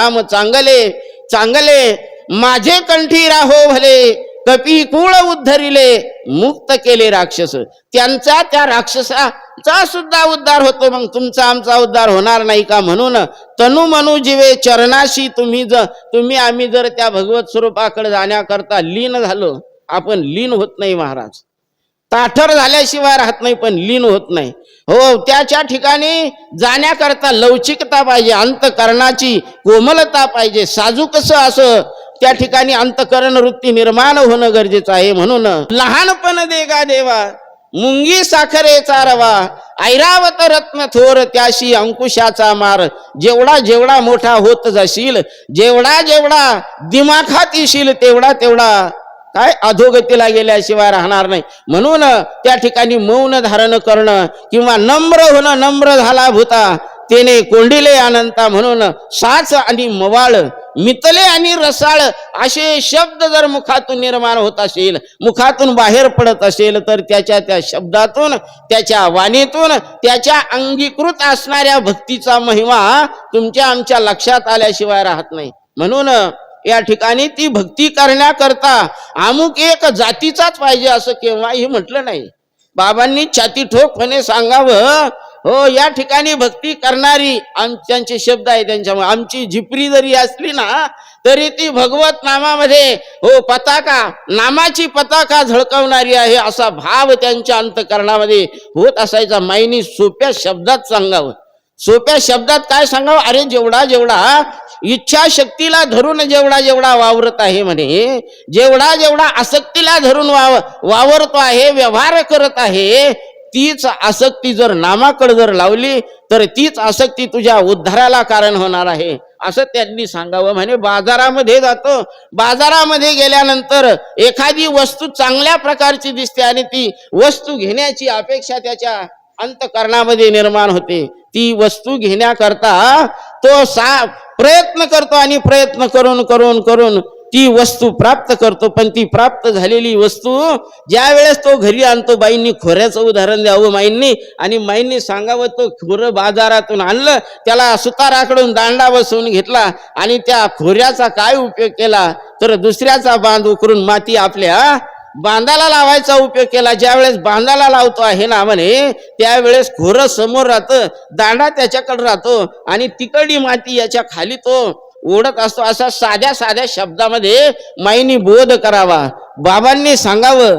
नाम चांगले चांगले, माझे कंठी राहो भले, कपी कुळ उद्धरिले, मुक्त केले राक्षस. त्यांचा त्या राक्षसाचा सुद्धा उद्धार होतो, मग तुमचा आमचा उद्धार होणार नाही का? म्हणून तनु मनु जीवे चरणाशी तुम्ही आम्ही जर त्या भगवत स्वरूपाकडे जाण्याकरता लीन झालो, आपण लीन होत नाही महाराज. ताठर झाल्याशिवाय राहत नाही, पण लीन होत नाही. हो, त्याच्या ठिकाणी जाण्याकरता लवचिकता पाहिजे, अंतकरणाची कोमलता पाहिजे, साजूकस असं त्या ठिकाणी अंतकरण वृत्ती निर्माण होणं गरजेचं आहे. म्हणून लहानपण देगा देवा, मुंगी साखरेचा रवा, ऐरावत रत्न थोर, त्याशी अंकुशाचा मार. जेवढा जेवढा मोठा होत जाशील, जेवढा जेवढा दिमाखात येशील, तेवढा तेवढा काय अधोगतीला गेल्याशिवाय राहणार नाही. म्हणून त्या ठिकाणी मौन धारण करणं किंवा नम्र होणं, नम्र झाला भूता तेने कोंडिले अनंता. म्हणून साच आणि मवाळ, मितले आणि रसाळ असे शब्द जर मुखातून निर्माण होत असेल, मुखातून बाहेर पडत असेल, तर त्याच्या त्या शब्दातून, त्याच्या वाणीतून, त्याच्या अंगीकृत असणाऱ्या भक्तीचा महिमा तुमच्या आमच्या लक्षात आल्याशिवाय राहत नाही. म्हणून या ठिकाणी ती भक्ती करण्याकरता अमुक एक जातीचाच पाहिजे असं केव्हाही म्हटलं नाही. बाबांनी छाती ठोकपणे सांगावं, हो या ठिकाणी भक्ती करणारी, त्यांचे शब्द आहे त्यांच्यामुळे, आमची झिपरी जरी असली ना तरी ती भगवत नामामध्ये हो पताका, नामाची पताका झळकावणारी आहे असा भाव त्यांच्या अंतकरणामध्ये होत असायचा. माईनी सोप्या शब्दात सांगावं. सोप्या शब्दात काय सांगावं? अरे जेवढा जेवढा इच्छाशक्तीला धरून जेवढा जेवढा वावरत आहे म्हणे, जेवढा जेवढा आसक्तीला धरून वावरतो आहे, व्यवहार करत आहे, तीच आसक्ती जर नामाकडे जर लावली तर तीच आसक्ती तुझ्या उद्धाराला कारण होणार आहे असं त्यांनी सांगावं. म्हणे बाजारामध्ये जातो, बाजारामध्ये गेल्यानंतर एखादी वस्तू चांगल्या प्रकारची दिसते आणि ती वस्तू घेण्याची अपेक्षा त्याच्या अंतकरणामध्ये निर्माण होते. ती वस्तू घेण्याकरता तो प्रयत्न करतो आणि प्रयत्न करून करून करून ती वस्तू प्राप्त करतो. पण ती प्राप्त झालेली वस्तू ज्या वेळेस तो घरी आणतो, बाईंनी खोऱ्याचं उदाहरण द्यावं माईंनी, आणि माईंनी सांगावं तो खोरं बाजारातून आणलं, त्याला सुताराकडून दांडा बसवून घेतला आणि त्या खोऱ्याचा काय उपयोग केला तर दुसऱ्याचा बांध उकरून माती आपल्या बांधाला लावायचा उपयोग केला. ज्या वेळेस बांधाला लावतो आहे ना म्हणे, त्यावेळेस खोरं समोर राहतं, दांडा त्याच्याकडे राहतो आणि तिकडली माती याच्या खाली तो ओढत असतो. असा साध्या साध्या शब्दामध्ये माईनी बोध करावा. बाबांनी सांगावं,